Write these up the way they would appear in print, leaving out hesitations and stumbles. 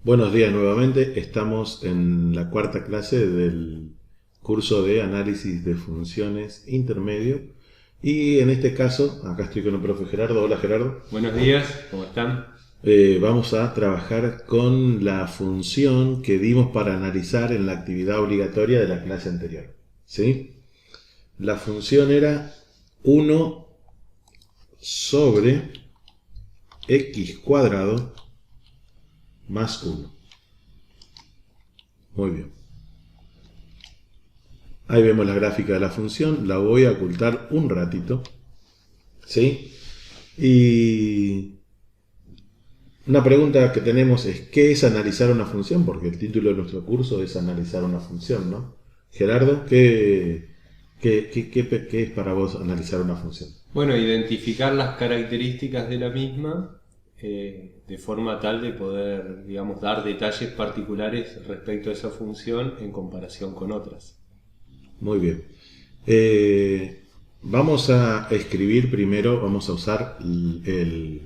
Buenos días nuevamente, estamos en la cuarta clase del curso de análisis de funciones intermedio y en este caso, acá estoy con el profe Gerardo. Hola Gerardo. Buenos días, ¿cómo están? Vamos a trabajar con la función que dimos para analizar en la actividad obligatoria de la clase anterior. ¿Sí? La función era 1 sobre x cuadrado más 1. Muy bien. Ahí vemos la gráfica de la función, la voy a ocultar un ratito, ¿sí? Y una pregunta que tenemos es, ¿qué es analizar una función? Porque el título de nuestro curso es analizar una función, ¿no? Gerardo, ¿qué es para vos analizar una función? Bueno, identificar las características de la misma de forma tal de poder, digamos, dar detalles particulares respecto a esa función en comparación con otras. Muy bien. Vamos a escribir primero, vamos a usar el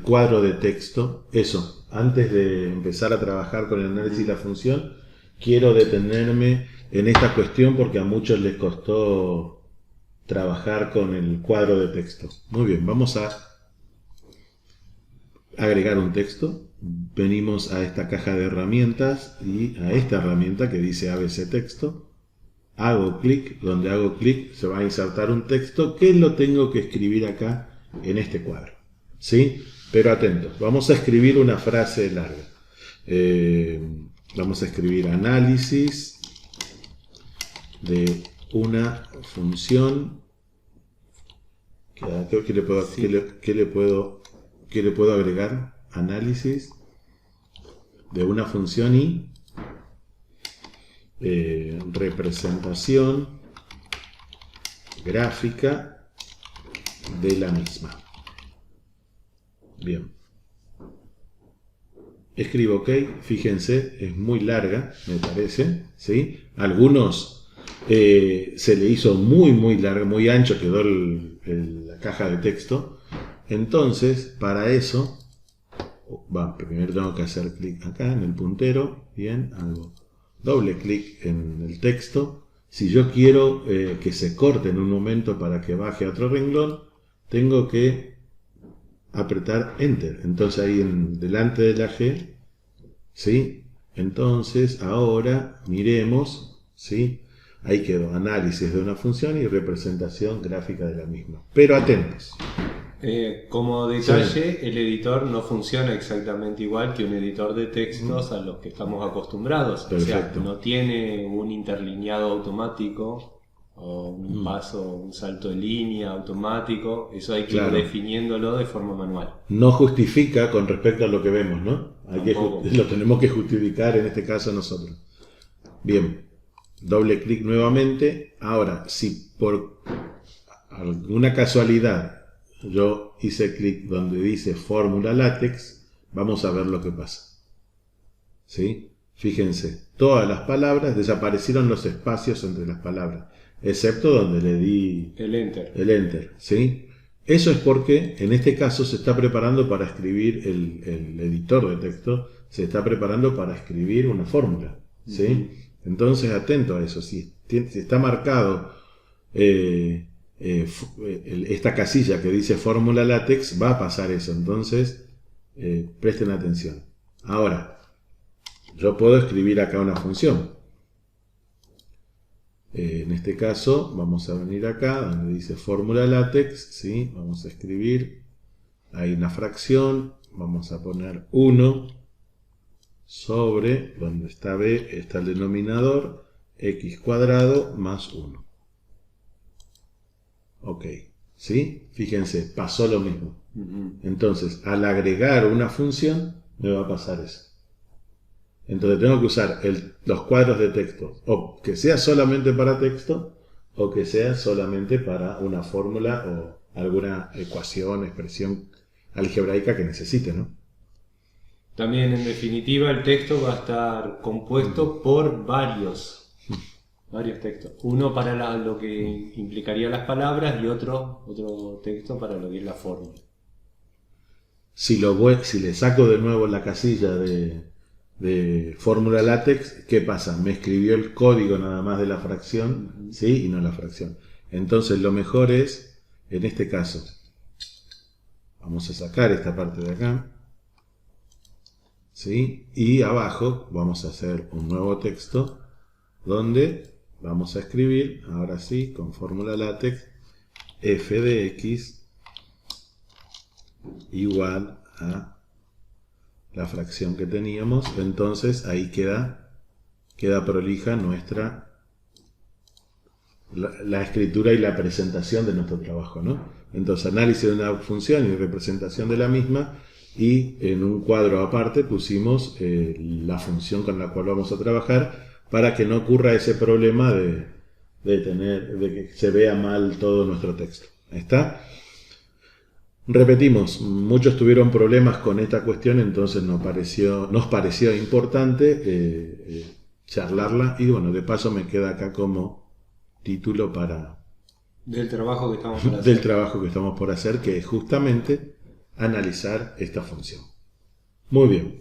cuadro de texto. Eso, antes de empezar a trabajar con el análisis de la función, quiero detenerme en esta cuestión porque a muchos les costó trabajar con el cuadro de texto. Muy bien, vamos a agregar un texto. Venimos a esta caja de herramientas y a esta herramienta que dice ABC Texto. Hago clic, donde hago clic se va a insertar un texto que lo tengo que escribir acá en este cuadro. ¿Sí? Pero atentos, vamos a escribir una frase larga. Vamos a escribir análisis de una función. ¿Qué le puedo, Sí. qué le puedo agregar? Análisis de una función y representación gráfica de la misma. Bien. Escribo OK, fíjense, es muy larga, me parece, ¿sí? Algunos se le hizo muy larga, muy ancho, quedó la caja de texto. Entonces, para eso, primero tengo que hacer clic acá en el puntero, bien, hago doble clic en el texto. Si yo quiero que se corte en un momento para que baje a otro renglón, tengo que apretar Enter. Entonces ahí delante de la G, ¿sí? Entonces ahora miremos, ¿sí? Ahí quedó, análisis de una función y representación gráfica de la misma. Pero atentos. Como Sí, detalle, el editor no funciona exactamente igual que un editor de textos a los que estamos acostumbrados. O sea, perfecto. no tiene un interlineado automático o un paso, un salto de línea automático. Eso hay que ir Claro. definiéndolo de forma manual. No justifica con respecto a lo que vemos, ¿no? Tampoco. Lo tenemos que justificar en este caso nosotros. Bien, doble clic nuevamente. Ahora, si por alguna casualidad yo hice clic donde dice fórmula látex, vamos a ver lo que pasa. ¿Sí? Fíjense, todas las palabras desaparecieron los espacios entre las palabras, excepto donde le di El enter. el enter. ¿Sí? Eso es porque en este caso se está preparando para escribir el editor de texto, se está preparando para escribir una fórmula. ¿Sí? Entonces, atento a eso. Si está marcado esta casilla que dice fórmula látex, va a pasar eso. Entonces, presten atención. Ahora, yo puedo escribir acá una función. En este caso, vamos a venir acá donde dice fórmula látex. ¿Sí? Vamos a escribir. Hay una fracción. Vamos a poner 1 sobre, donde está b, está el denominador, x cuadrado más 1. Ok, ¿sí? Fíjense, pasó lo mismo. Entonces, al agregar una función, me va a pasar eso. Entonces tengo que usar los cuadros de texto, o que sea solamente para texto, o que sea solamente para una fórmula o alguna ecuación, expresión algebraica que necesite, ¿no? También, en definitiva, el texto va a estar compuesto por varios textos. Uno para lo que implicaría las palabras y otro texto para lo que es la fórmula. Si le saco de nuevo la casilla de fórmula LaTeX, ¿qué pasa? Me escribió el código nada más de la fracción, ¿sí? Y no la fracción. Entonces lo mejor es, en este caso, vamos a sacar esta parte de acá, ¿sí? Y abajo vamos a hacer un nuevo texto donde vamos a escribir, ahora sí, con fórmula LaTeX, f de x igual a la fracción que teníamos. Entonces ahí queda prolija la escritura y la presentación de nuestro trabajo, ¿no? Entonces análisis de una función y representación de la misma, y en un cuadro aparte pusimos la función con la cual vamos a trabajar para que no ocurra ese problema de que se vea mal todo nuestro texto. ¿Ahí está? Repetimos, muchos tuvieron problemas con esta cuestión, entonces nos pareció importante charlarla, y bueno, de paso me queda acá como título del trabajo que estamos por hacer. Del trabajo que estamos por hacer, que es justamente analizar esta función. Muy bien.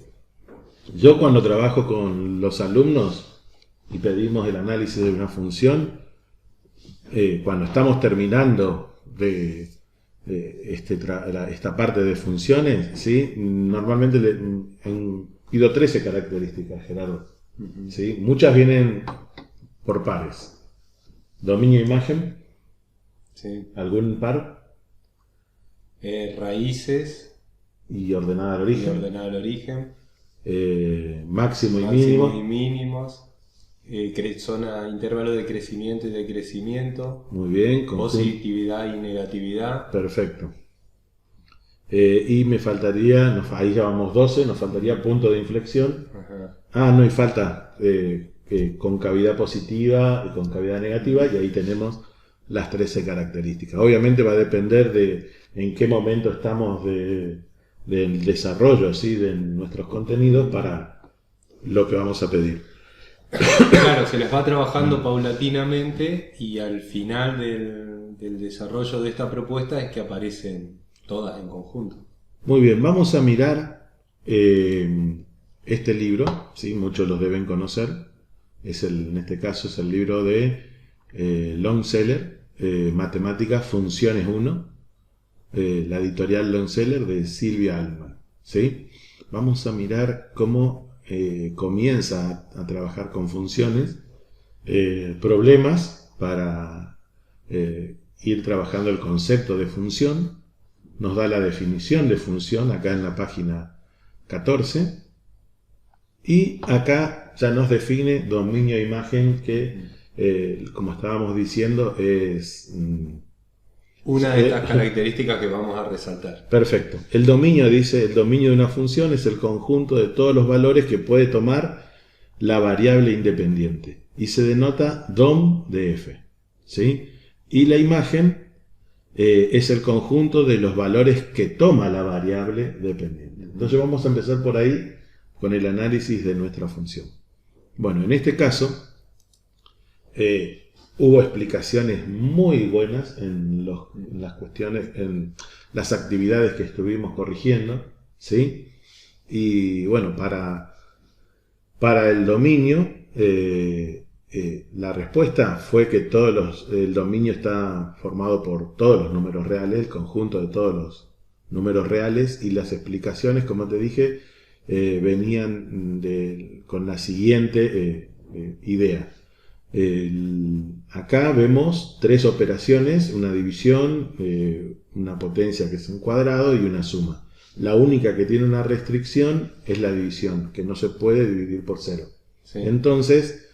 Yo cuando trabajo con los alumnos y pedimos el análisis de una función, cuando estamos terminando de esta parte de funciones, ¿sí? Normalmente pido 13 características, Gerardo. ¿Sí? Muchas vienen por pares. Dominio imagen. Sí. ¿Algún par? Raíces. Y ordenada al origen. Máximo y mínimos. Zona, intervalo de crecimiento y decrecimiento. Muy bien. Positividad y negatividad. Perfecto. Y me faltaría, ahí ya vamos 12, nos faltaría punto de inflexión. Ajá. No, y falta concavidad positiva y concavidad negativa, y ahí tenemos las 13 características. Obviamente va a depender de en qué momento estamos del desarrollo, ¿sí? De nuestros contenidos para lo que vamos a pedir. Claro, se les va trabajando paulatinamente, y al final del desarrollo de esta propuesta es que aparecen todas en conjunto. Muy bien, vamos a mirar este libro, ¿sí? Muchos los deben conocer. En este caso es el libro de Longseller, Matemáticas, Funciones 1, la editorial Longseller de Silvia Altman, ¿sí? Vamos a mirar cómo comienza a trabajar con funciones, problemas para ir trabajando el concepto de función. Nos da la definición de función acá en la página 14, y acá ya nos define dominio de imagen, que como estábamos diciendo es una de estas características que vamos a resaltar. Perfecto. El dominio, dice, el dominio de una función es el conjunto de todos los valores que puede tomar la variable independiente, y se denota dom de f, ¿sí? Y la imagen es el conjunto de los valores que toma la variable dependiente. Entonces vamos a empezar por ahí con el análisis de nuestra función. Bueno, en este caso hubo explicaciones muy buenas en las cuestiones, en las actividades que estuvimos corrigiendo, ¿sí? Y bueno, para el dominio, la respuesta fue que el dominio está formado por todos los números reales, el conjunto de todos los números reales, y las explicaciones, como te dije, venían con la siguiente idea. Acá vemos 3 operaciones, una división, una potencia que es un cuadrado y una suma. La única que tiene una restricción es la división, que no se puede dividir por 0. Sí. Entonces,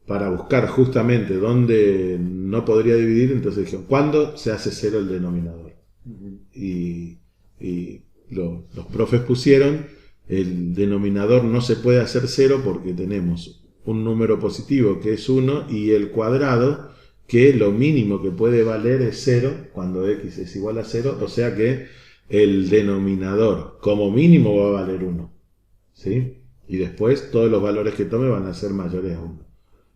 para buscar justamente dónde no podría dividir, entonces dijeron, ¿cuándo se hace 0 el denominador? Y los profes pusieron, el denominador no se puede hacer 0 porque tenemos un número positivo que es 1 y el cuadrado, que lo mínimo que puede valer es 0 cuando x es igual a 0, o sea que el denominador como mínimo va a valer 1, ¿sí? Y después todos los valores que tome van a ser mayores a 1.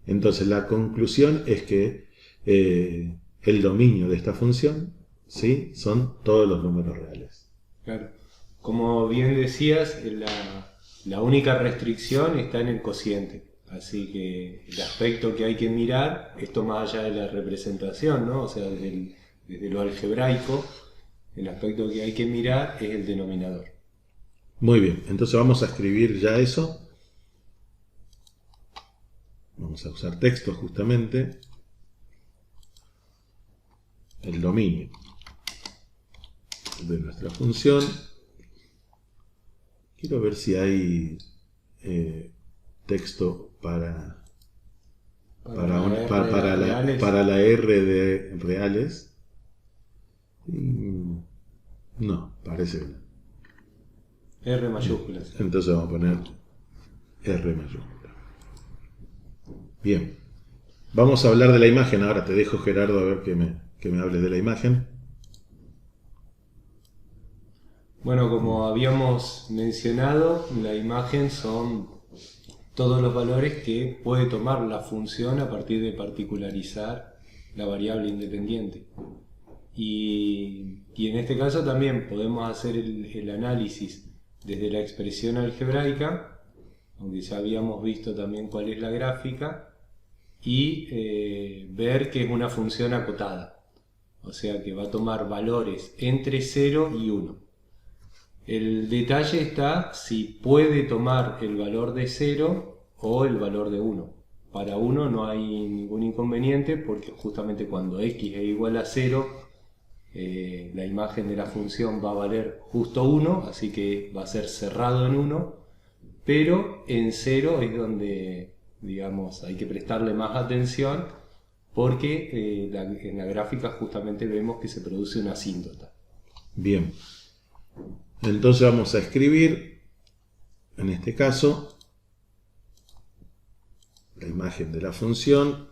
Entonces la conclusión es que el dominio de esta función, ¿sí? Son todos los números reales. Claro. Como bien decías, La única restricción está en el cociente. Así que el aspecto que hay que mirar, esto más allá de la representación, ¿no? O sea, desde lo algebraico, el aspecto que hay que mirar es el denominador. Muy bien, entonces vamos a escribir ya eso. Vamos a usar texto justamente. El dominio de nuestra función. Quiero ver si hay texto para la R de reales. No, parece que no. R mayúsculas. Entonces vamos a poner R mayúscula. Bien. Vamos a hablar de la imagen. Ahora te dejo, Gerardo, a ver que me hables de la imagen. Bueno, como habíamos mencionado, la imagen son todos los valores que puede tomar la función a partir de particularizar la variable independiente. Y en este caso también podemos hacer el análisis desde la expresión algebraica, aunque ya habíamos visto también cuál es la gráfica, y ver que es una función acotada, o sea que va a tomar valores entre 0 y 1. El detalle está si puede tomar el valor de 0 o el valor de 1. Para 1 no hay ningún inconveniente porque justamente cuando x es igual a 0, la imagen de la función va a valer justo 1, así que va a ser cerrado en 1, pero en 0 es donde, digamos, hay que prestarle más atención porque en la gráfica justamente vemos que se produce una asíntota. Bien. Entonces vamos a escribir, en este caso, la imagen de la función.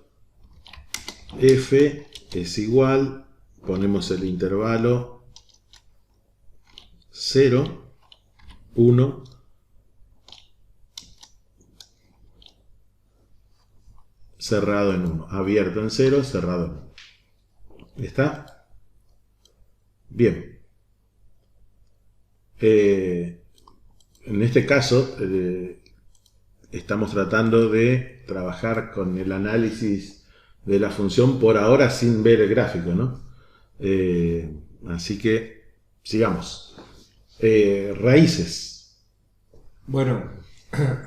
F es igual, ponemos el intervalo 0, 1, cerrado en 1, abierto en 0, cerrado en 1. ¿Está? Bien. En este caso estamos tratando de trabajar con el análisis de la función por ahora sin ver el gráfico, ¿no? Así que sigamos. Raíces. Bueno,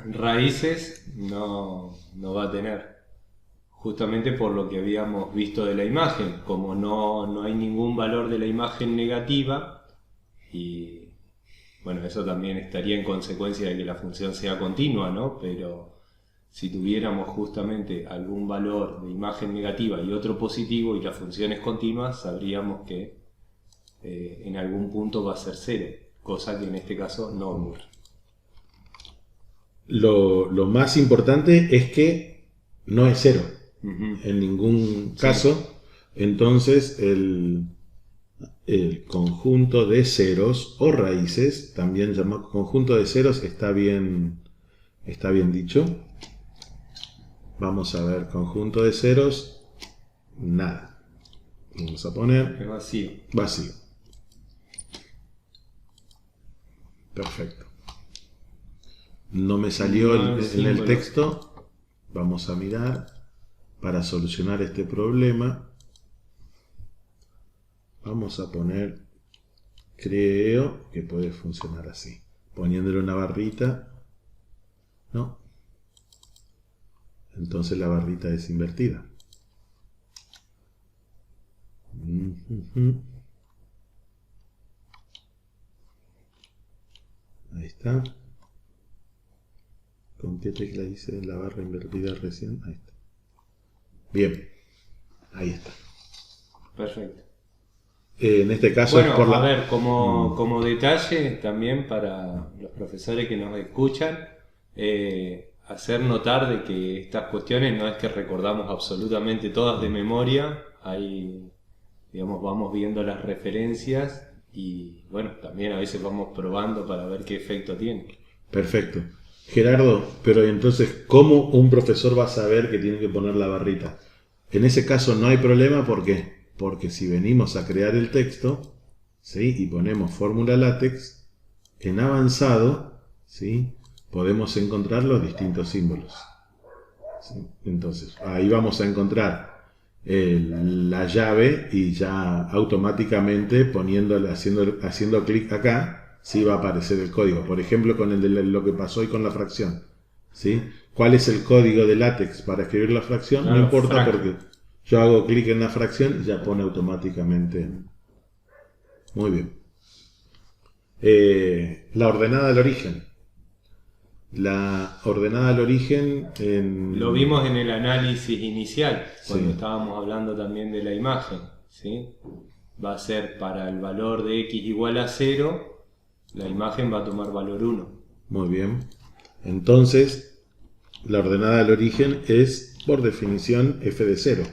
raíces no va a tener, justamente por lo que habíamos visto de la imagen, como no hay ningún valor de la imagen negativa, y bueno, eso también estaría en consecuencia de que la función sea continua, ¿no? Pero si tuviéramos justamente algún valor de imagen negativa y otro positivo y la función es continua, sabríamos que en algún punto va a ser 0, cosa que en este caso no ocurre. Lo más importante es que no es 0 en ningún caso. Entonces el conjunto de ceros o raíces, también llamado conjunto de ceros, está bien dicho. Vamos a ver, conjunto de ceros, nada. Vamos a poner vacío. Perfecto. No me salió en el texto. Vamos a mirar para solucionar este problema. Vamos a poner, creo que puede funcionar así, poniéndole una barrita, ¿no? Entonces la barrita es invertida. Ahí está. ¿Con qué tecla hice la barra invertida recién? Ahí está. Bien, ahí está. Perfecto. En este caso bueno, es por a ver, como detalle también para los profesores que nos escuchan, hacer notar de que estas cuestiones no es que recordamos absolutamente todas de memoria, hay, digamos, vamos viendo las referencias y bueno, también a veces vamos probando para ver qué efecto tiene. Perfecto. Gerardo, pero entonces, ¿cómo un profesor va a saber que tiene que poner la barrita? En ese caso no hay problema, ¿por qué? Porque si venimos a crear el texto, ¿sí? Y ponemos fórmula látex, en avanzado, ¿sí? podemos encontrar los distintos símbolos. ¿Sí? Entonces, ahí vamos a encontrar la llave y ya automáticamente haciendo clic acá, sí va a aparecer el código. Por ejemplo, con el de lo que pasó hoy con la fracción. ¿Sí? ¿Cuál es el código de LaTeX para escribir la fracción? Claro, no importa frac. porque yo hago clic en la fracción y ya pone automáticamente. Muy bien. La ordenada al origen. La ordenada al origen Lo vimos en el análisis inicial, cuando Sí. estábamos hablando también de la imagen, ¿sí? Va a ser para el valor de x igual a 0, la imagen va a tomar valor 1. Muy bien. Entonces, la ordenada al origen es, por definición, f de 0.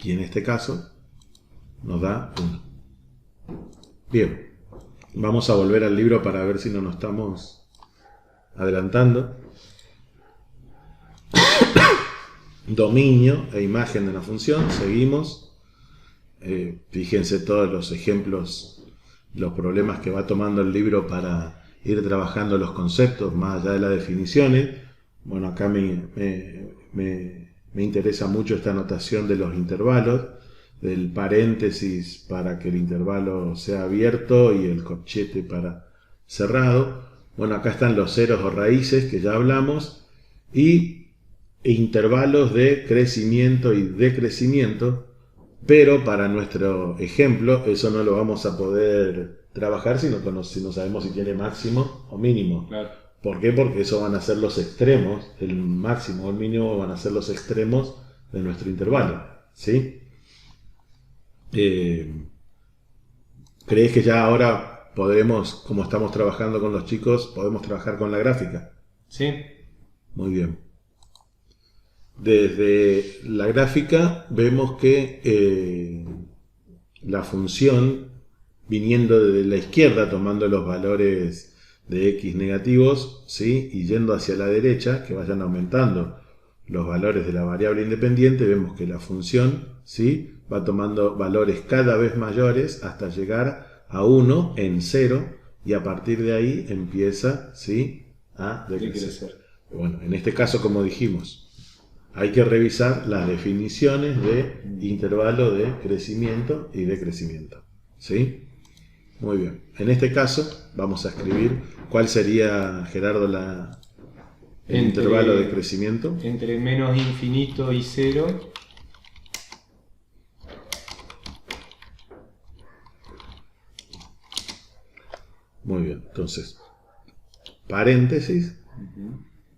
Y en este caso, nos da 1. Bien. Vamos a volver al libro para ver si no nos estamos adelantando. Dominio e imagen de la función. Seguimos. Fíjense todos los ejemplos, los problemas que va tomando el libro para ir trabajando los conceptos más allá de las definiciones. Bueno, acá me interesa mucho esta notación de los intervalos, del paréntesis para que el intervalo sea abierto y el corchete para cerrado. Bueno, acá están los ceros o raíces que ya hablamos y intervalos de crecimiento y decrecimiento. Pero para nuestro ejemplo, eso no lo vamos a poder trabajar si no sabemos si tiene máximo o mínimo. Claro. ¿Por qué? Porque eso van a ser los extremos, el máximo o el mínimo van a ser los extremos de nuestro intervalo. ¿Sí? ¿Crees que ya ahora podremos, como estamos trabajando con los chicos, podemos trabajar con la gráfica? ¿Sí? Muy bien. Desde la gráfica vemos que la función, viniendo de la izquierda, tomando los valores de x negativos, ¿sí? Y yendo hacia la derecha, que vayan aumentando los valores de la variable independiente, vemos que la función, ¿sí? Va tomando valores cada vez mayores hasta llegar a 1 en 0 y a partir de ahí empieza, ¿sí? A decrecer. Bueno, en este caso, como dijimos, hay que revisar las definiciones de intervalo de crecimiento y decrecimiento. ¿Sí? Muy bien. En este caso vamos a escribir cuál sería, Gerardo, el intervalo de crecimiento. Entre menos infinito y 0. Muy bien. Entonces, paréntesis,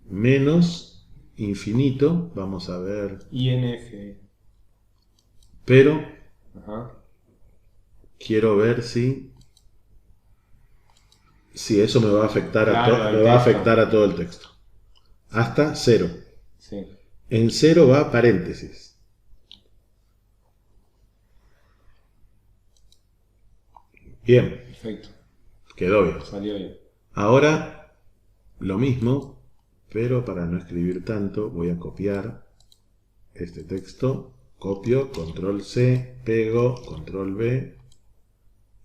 menos infinito, vamos a ver, INF. pero Ajá. quiero ver si eso me va a afectar Claro, a afectar a todo el texto. Hasta 0. Sí. En 0 va paréntesis. Bien, Perfecto. quedó bien. Salió bien. Ahora lo mismo, pero para no escribir tanto voy a copiar este texto. Copio, control C, pego, control V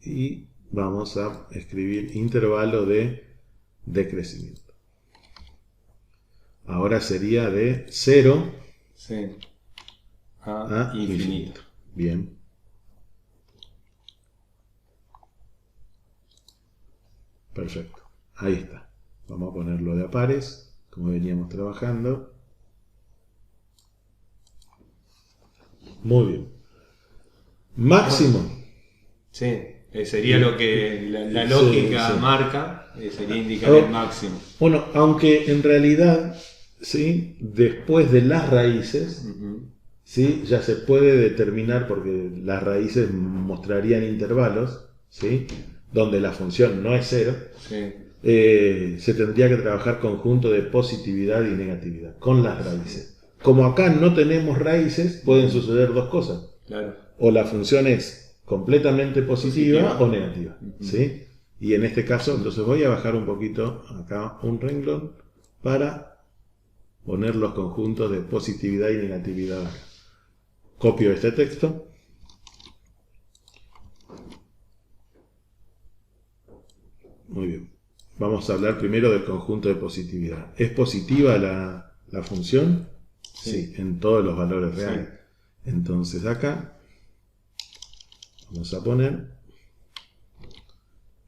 y vamos a escribir intervalo de decrecimiento. Ahora sería de 0 Sí. a infinito. Bien. Perfecto. Ahí está. Vamos a ponerlo de a pares, como veníamos trabajando. Muy bien. Máximo. Sí. Sería lo que la lógica sí. marca, sería indicar el máximo. Bueno, aunque en realidad, ¿sí? Después de las raíces, ¿sí? Ya se puede determinar, porque las raíces mostrarían intervalos, ¿sí? Donde la función no es 0, Sí. Se tendría que trabajar conjunto de positividad y negatividad con las raíces. Como acá no tenemos raíces, pueden suceder dos cosas. Claro. O la función es completamente positiva o negativa. ¿Sí? Y en este caso, entonces voy a bajar un poquito acá un renglón para poner los conjuntos de positividad y negatividad acá. Copio este texto. Muy bien. vamos a hablar primero del conjunto de positividad. ¿Es positiva la función? Sí, en todos los valores reales. Entonces acá vamos a poner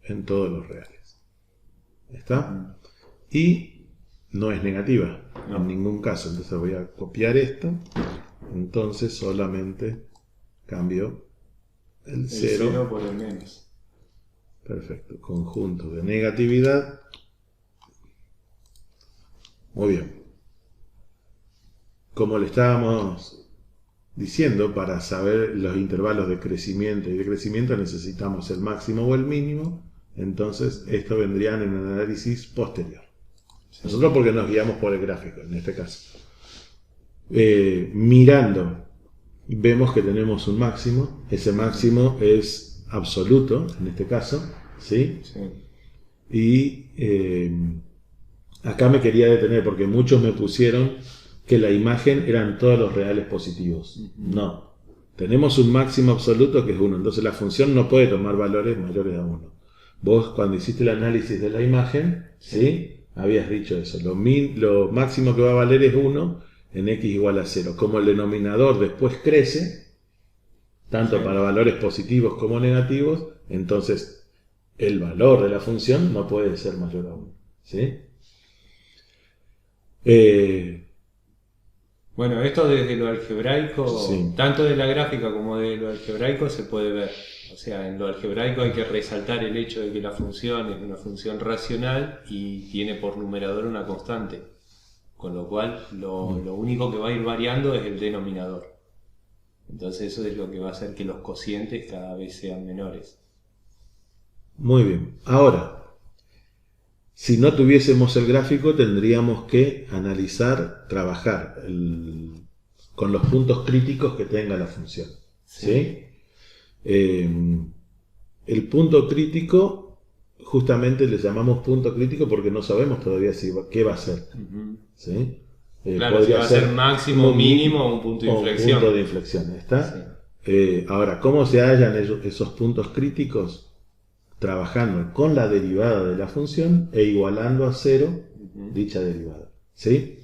en todos los reales. ¿Está? Y no es negativa en ningún caso. Entonces voy a copiar esto. Entonces solamente cambio el 0 por el menos. Perfecto. Conjunto de negatividad. Muy bien. Como le estábamos diciendo, para saber los intervalos de crecimiento y decrecimiento necesitamos el máximo o el mínimo. Entonces, esto vendrían en el análisis posterior. Nosotros porque nos guiamos por el gráfico, en este caso. Mirando, vemos que tenemos un máximo. Ese máximo es absoluto, en este caso. ¿Sí? Y acá me quería detener porque muchos me pusieron que la imagen eran todos los reales positivos. No. Tenemos un máximo absoluto que es 1. Entonces la función no puede tomar valores mayores a 1. Vos cuando hiciste el análisis de la imagen, ¿sí? Habías dicho eso. Lo máximo que va a valer es 1 en x igual a 0. Como el denominador después crece, tanto para valores positivos como negativos, entonces el valor de la función no puede ser mayor a 1. ¿Sí? Bueno, esto desde lo algebraico, tanto de la gráfica como de lo algebraico se puede ver. O sea, en lo algebraico hay que resaltar el hecho de que la función es una función racional y tiene por numerador una constante. Con lo cual, lo único que va a ir variando es el denominador. Entonces eso es lo que va a hacer que los cocientes cada vez sean menores. Muy bien. Ahora, si no tuviésemos el gráfico, tendríamos que analizar, trabajar con los puntos críticos que tenga la función. ¿Sí? El punto crítico, justamente le llamamos punto crítico porque no sabemos todavía qué va a ser. ¿Sí? Claro, si va a ser máximo, mínimo o un punto de inflexión. Un punto de inflexión, ¿está? Sí. Ahora, ¿cómo se hallan esos puntos críticos? Trabajando con la derivada de la función e igualando a 0 dicha derivada. ¿Sí?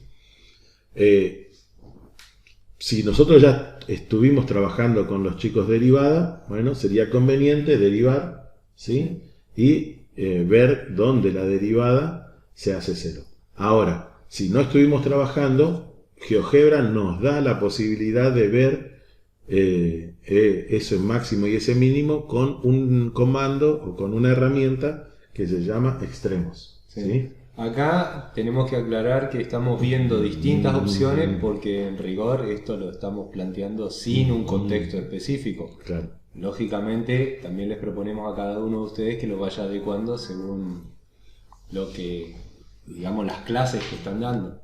Si nosotros ya estuvimos trabajando con los chicos derivada, bueno, sería conveniente derivar, ¿sí? Y ver dónde la derivada se hace 0. Ahora, si no estuvimos trabajando, GeoGebra nos da la posibilidad de ver ese máximo y ese mínimo con un comando o con una herramienta que se llama extremos. ¿Sí? Acá tenemos que aclarar que estamos viendo distintas opciones porque en rigor esto lo estamos planteando sin un contexto específico. Claro. Lógicamente también les proponemos a cada uno de ustedes que lo vaya adecuando según lo que, digamos, las clases que están dando.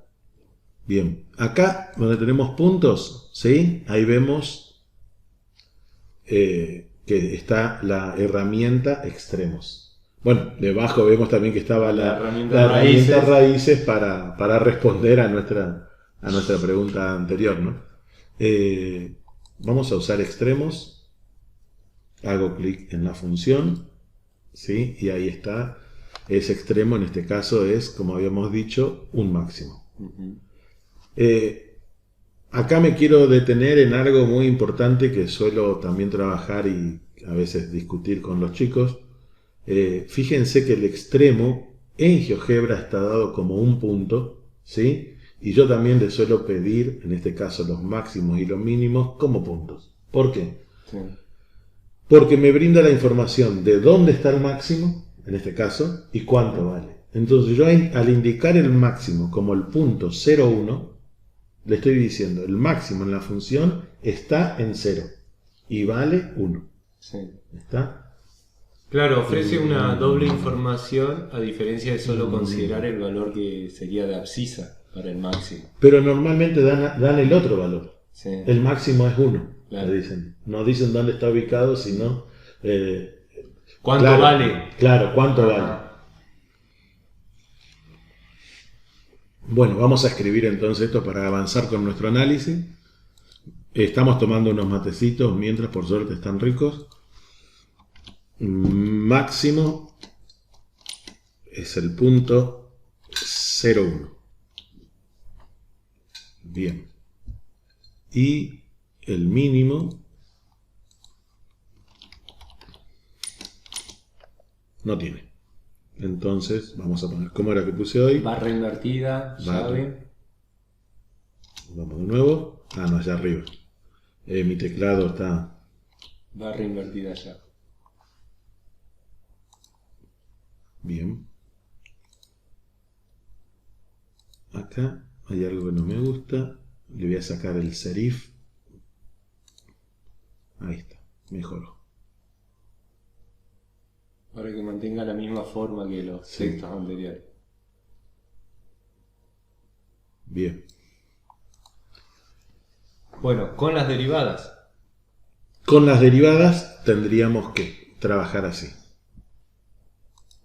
Bien, acá donde tenemos puntos, ¿sí? Ahí vemos que está la herramienta extremos. Bueno, debajo vemos también que estaba la herramienta raíces para responder a nuestra pregunta anterior, ¿no? Vamos a usar extremos. Hago clic en la función, ¿sí? Y ahí está. Ese extremo en este caso es, como habíamos dicho, un máximo. Acá me quiero detener en algo muy importante que suelo también trabajar y a veces discutir con los chicos. Fíjense que el extremo en GeoGebra está dado como un punto, ¿sí? Y yo también les suelo pedir, en este caso los máximos y los mínimos, como puntos. ¿Por qué? Sí. Porque me brinda la información de dónde está el máximo, en este caso, y cuánto vale. Entonces yo al indicar el máximo como el punto 0,1, le estoy diciendo, el máximo en la función está en 0 y vale 1. Sí. ¿Está? Claro, ofrece una doble información a diferencia de solo considerar el valor que sería de abscisa para el máximo. Pero normalmente dan el otro valor. Sí. El máximo es 1, claro. dicen. No dicen dónde está ubicado, sino... ¿Cuánto vale? Claro, ¿cuánto vale? Bueno, vamos a escribir entonces esto para avanzar con nuestro análisis. Estamos tomando unos matecitos mientras, por suerte, están ricos. Máximo es el punto 0,1. Bien. Y el mínimo no tiene. Entonces vamos a poner, ¿cómo era que puse hoy? Barra invertida, llave. Vamos de nuevo. Ah, no, allá arriba. Mi teclado está... Barra invertida, llave. Bien. Acá hay algo que no me gusta. Le voy a sacar el serif. Ahí está, mejoró. Para que mantenga la misma forma que los textos anteriores. Bien. Bueno, con las derivadas. Con las derivadas tendríamos que trabajar así.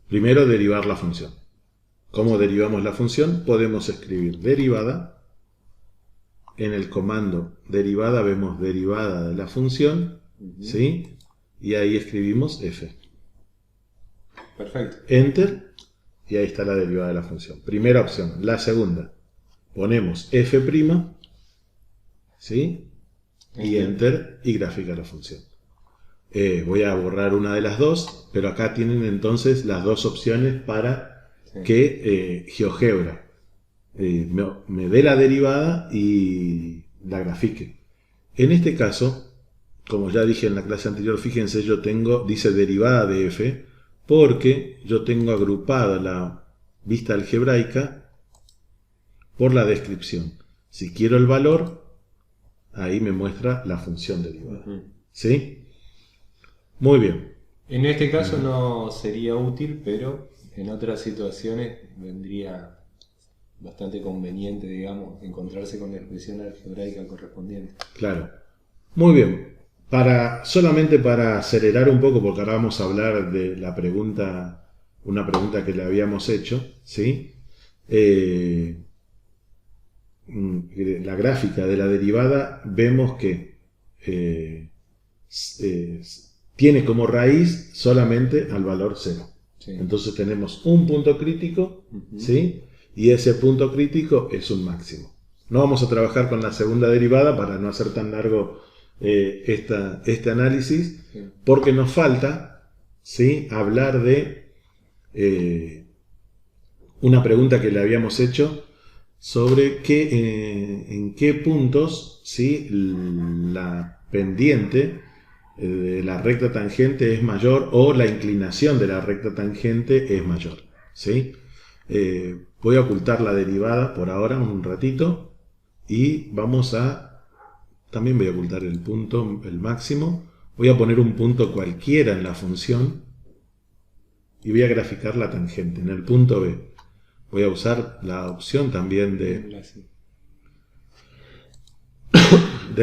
Primero, derivar la función. ¿Cómo derivamos la función? Podemos escribir derivada. En el comando derivada vemos derivada de la función, ¿sí? Y ahí escribimos f. Perfecto. Enter, y ahí está la derivada de la función. Primera opción. La segunda, ponemos f', ¿sí? Y enter, y grafica la función. Voy a borrar una de las dos, pero acá tienen entonces las dos opciones para que GeoGebra me dé la derivada y la grafique. En este caso, como ya dije en la clase anterior, fíjense, yo tengo, dice derivada de f, porque yo tengo agrupada la vista algebraica por la descripción. Si quiero el valor, ahí me muestra la función derivada. ¿Sí? Muy bien. En este caso no sería útil, pero en otras situaciones vendría bastante conveniente, digamos, encontrarse con la expresión algebraica correspondiente. Claro. Muy bien. Solamente para acelerar un poco, porque ahora vamos a hablar de la pregunta, una pregunta que le habíamos hecho, ¿sí? La gráfica de la derivada, vemos que tiene como raíz solamente al valor 0. Sí. Entonces tenemos un punto crítico, ¿sí? Y ese punto crítico es un máximo. No vamos a trabajar con la segunda derivada para no hacer tan largo este análisis, porque nos falta, ¿sí?, hablar de una pregunta que le habíamos hecho sobre en qué puntos, ¿sí?, la pendiente de la recta tangente es mayor o la inclinación de la recta tangente es mayor, ¿sí? Voy a ocultar la derivada por ahora un ratito y también voy a ocultar el punto, el máximo. Voy a poner un punto cualquiera en la función y voy a graficar la tangente en el punto B. Voy a usar la opción también de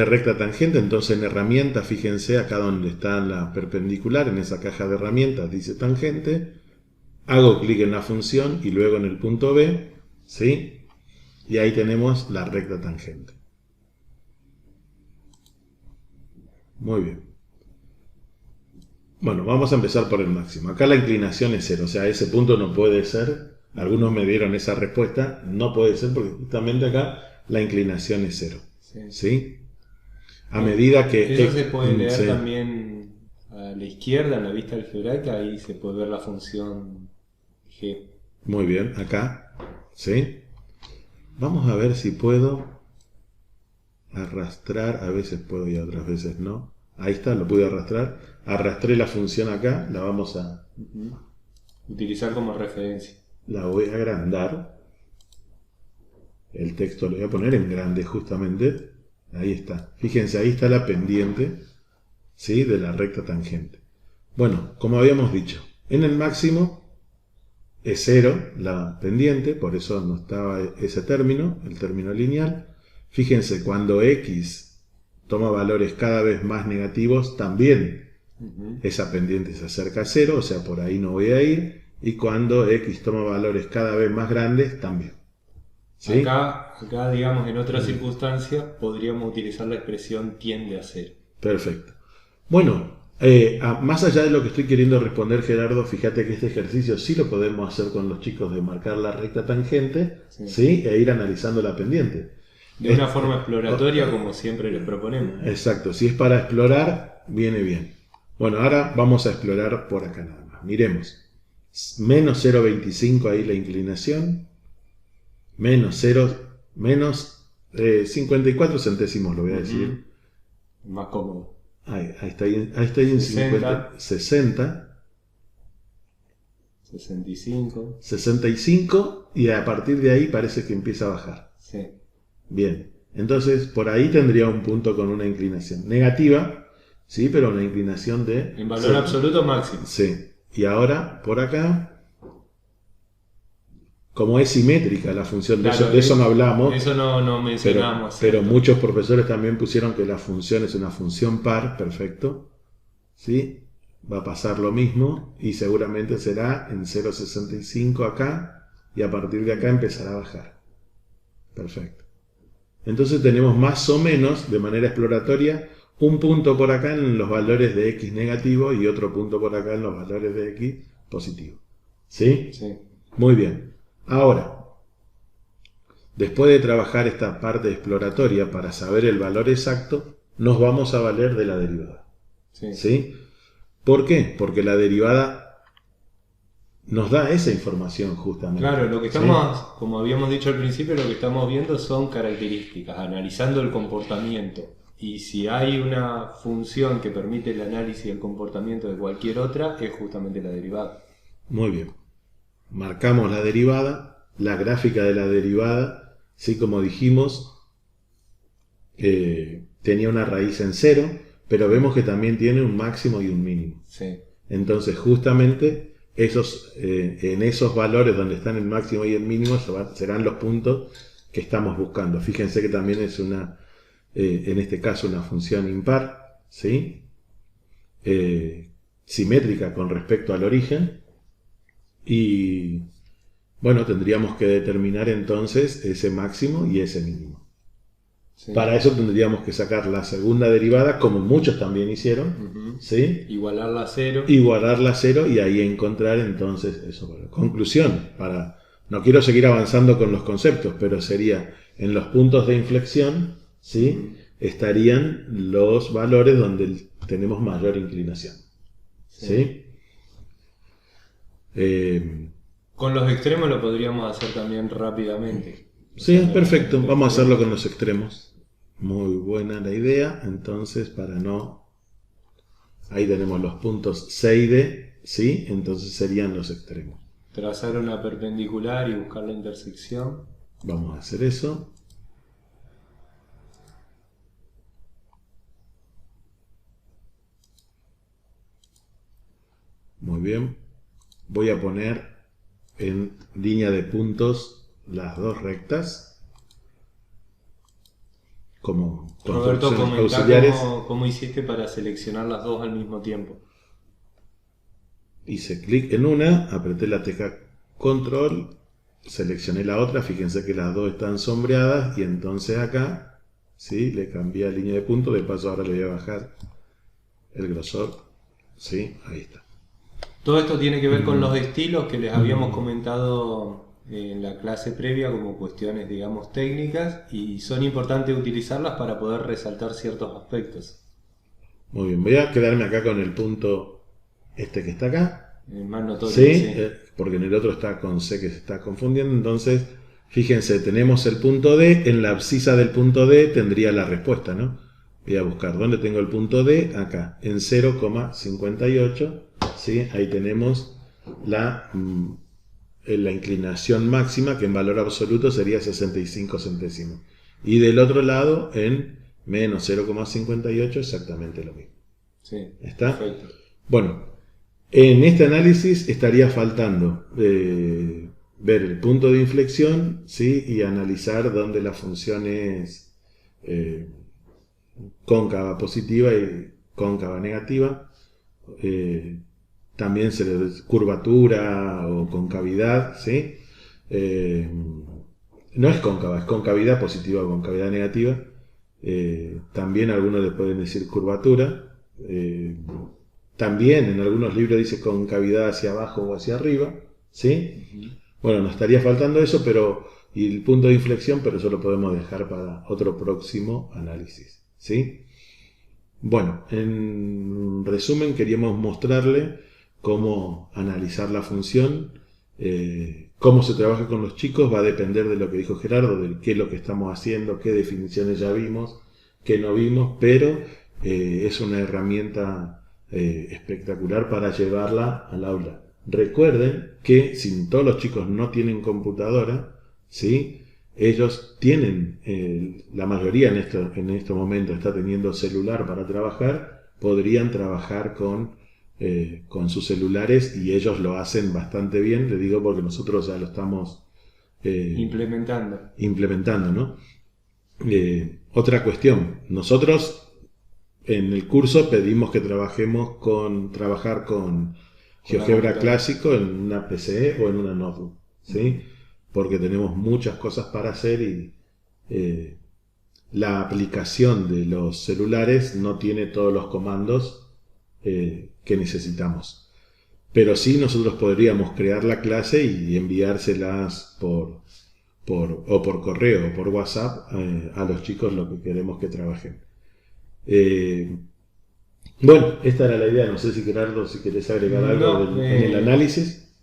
recta tangente. Entonces en herramientas, fíjense acá donde está la perpendicular, en esa caja de herramientas dice tangente, hago clic en la función y luego en el punto B, ¿sí? Y ahí tenemos la recta tangente. Muy bien. Bueno, vamos a empezar por el máximo. Acá la inclinación es 0, o sea, ese punto no puede ser. Algunos me dieron esa respuesta, no puede ser porque justamente acá la inclinación es 0. ¿Sí? A medida que... Eso se puede leer también a la izquierda, en la vista algebraica, ahí se puede ver la función g. Muy bien, acá, ¿sí? Vamos a ver si puedo arrastrar, a veces puedo y otras veces no. Ahí está, lo pude arrastrar. Arrastré la función acá, la vamos a... utilizar como referencia. La voy a agrandar. El texto lo voy a poner en grande justamente. Ahí está. Fíjense, ahí está la pendiente, ¿sí?, de la recta tangente. Bueno, como habíamos dicho, en el máximo es 0 la pendiente, por eso no estaba ese término, el término lineal. Fíjense, cuando x toma valores cada vez más negativos, también esa pendiente se acerca a 0, o sea, por ahí no voy a ir. Y cuando x toma valores cada vez más grandes, también. ¿Sí? Acá, digamos, en otras circunstancias, podríamos utilizar la expresión tiende a 0. Perfecto. Bueno, Más allá de lo que estoy queriendo responder, Gerardo, fíjate que este ejercicio sí lo podemos hacer con los chicos de marcar la recta tangente, Sí. ¿sí? E ir analizando la pendiente. De una forma exploratoria, como siempre les proponemos. Exacto, si es para explorar, viene bien. Bueno, ahora vamos a explorar por acá nada más. Miremos. Menos 0,25 ahí la inclinación. Menos 54 centésimos, lo voy a decir. Más cómodo. Ahí está ahí en 50, 60. 65. 65 y a partir de ahí parece que empieza a bajar. Sí. Bien, entonces por ahí tendría un punto con una inclinación negativa, sí, pero una inclinación de... En valor absoluto máximo. Sí, y ahora por acá, como es simétrica la función, Claro, de eso no hablamos. Eso no mencionamos. Pero muchos profesores también pusieron que la función es una función par, perfecto, ¿sí? Va a pasar lo mismo y seguramente será en 0,65 acá y a partir de acá empezará a bajar. Perfecto. Entonces tenemos más o menos, de manera exploratoria, un punto por acá en los valores de x negativo y otro punto por acá en los valores de x positivo. ¿Sí? Sí. Muy bien. Ahora, después de trabajar esta parte exploratoria para saber el valor exacto, nos vamos a valer de la derivada. Sí. ¿Sí? ¿Por qué? Porque la derivada nos da esa información justamente. Claro, lo que estamos, ¿sí? como habíamos dicho al principio, lo que estamos viendo son características, analizando el comportamiento. Y si hay una función que permite el análisis del comportamiento de cualquier otra, es justamente la derivada. Muy bien. Marcamos la derivada, la gráfica de la derivada, ¿sí? Como dijimos, tenía una raíz en 0, pero vemos que también tiene un máximo y un mínimo. Sí. Entonces, justamente, en esos valores donde están el máximo y el mínimo serán los puntos que estamos buscando. Fíjense que también es en este caso, una función impar, ¿sí? Simétrica con respecto al origen. Y bueno, tendríamos que determinar entonces ese máximo y ese mínimo. Sí. Para eso tendríamos que sacar la segunda derivada, como muchos también hicieron, ¿sí? Igualarla a 0. Igualarla a 0 y ahí encontrar entonces eso. Conclusión, no quiero seguir avanzando con los conceptos, pero sería en los puntos de inflexión, ¿sí? Estarían los valores donde tenemos mayor inclinación. ¿Sí? Con los extremos lo podríamos hacer también rápidamente. Sí, es perfecto. Vamos a hacerlo con los extremos. Muy buena la idea. Entonces, ahí tenemos los puntos C y D, ¿sí? Entonces serían los extremos. Trazar una perpendicular y buscar la intersección. Vamos a hacer eso. Muy bien. Voy a poner en línea de puntos las dos rectas. Como Roberto, construcciones auxiliares. cómo hiciste para seleccionar las dos al mismo tiempo. Hice clic en una, apreté la tecla control, seleccioné la otra, fíjense que las dos están sombreadas y entonces acá, ¿sí? Le cambié a línea de punto, de paso ahora le voy a bajar el grosor, ¿sí? Ahí está. Todo esto tiene que ver con los estilos que les habíamos comentado en la clase previa como cuestiones, digamos, técnicas, y son importantes utilizarlas para poder resaltar ciertos aspectos. Muy bien, voy a quedarme acá con el punto que está acá. Más notorio. Sí, porque en el otro está con C que se está confundiendo. Entonces, fíjense, tenemos el punto D. En la abscisa del punto D tendría la respuesta, ¿no? Voy a buscar dónde tengo el punto D. Acá, en 0,58. ¿Sí? Ahí tenemos la inclinación máxima, que en valor absoluto sería 65 centésimos. Y del otro lado, en menos 0,58, exactamente lo mismo. Sí, ¿Está? perfecto. Bueno, en este análisis estaría faltando ver el punto de inflexión, ¿sí? Y analizar dónde la función es cóncava positiva y cóncava negativa. También se le curvatura o concavidad, ¿sí? No es cóncava, es concavidad positiva o concavidad negativa. También algunos le pueden decir curvatura. También en algunos libros dice con cavidad hacia abajo o hacia arriba, ¿sí? Bueno, nos estaría faltando eso, y el punto de inflexión, pero eso lo podemos dejar para otro próximo análisis, ¿sí? Bueno, en resumen queríamos mostrarle cómo analizar la función, cómo se trabaja con los chicos, va a depender de lo que dijo Gerardo, de qué es lo que estamos haciendo, qué definiciones ya vimos, qué no vimos, pero es una herramienta espectacular para llevarla al aula. Recuerden que si todos los chicos no tienen computadora, ¿sí? Ellos tienen, la mayoría en estos momentos está teniendo celular para trabajar, podrían trabajar con sus celulares y ellos lo hacen bastante bien, le digo porque nosotros ya lo estamos implementando, ¿no? Otra cuestión, nosotros en el curso pedimos que trabajar con GeoGebra clásico en una PCE o en una notebook, ¿sí? Porque tenemos muchas cosas para hacer y la aplicación de los celulares no tiene todos los comandos que necesitamos. Pero sí nosotros podríamos crear la clase y enviárselas por correo o por WhatsApp a los chicos lo que queremos que trabajen. Bueno, esta era la idea. No sé si Gerardo, si querés agregar algo en el análisis.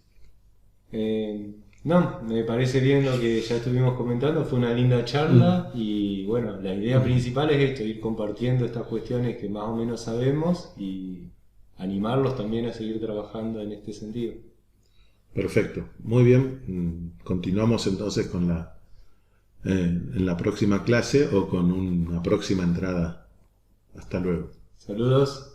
No, me parece bien lo que ya estuvimos comentando, fue una linda charla y bueno, la idea principal es esto, ir compartiendo estas cuestiones que más o menos sabemos y animarlos también a seguir trabajando en este sentido. Perfecto, muy bien. Continuamos entonces en la próxima clase o con una próxima entrada. Hasta luego. Saludos.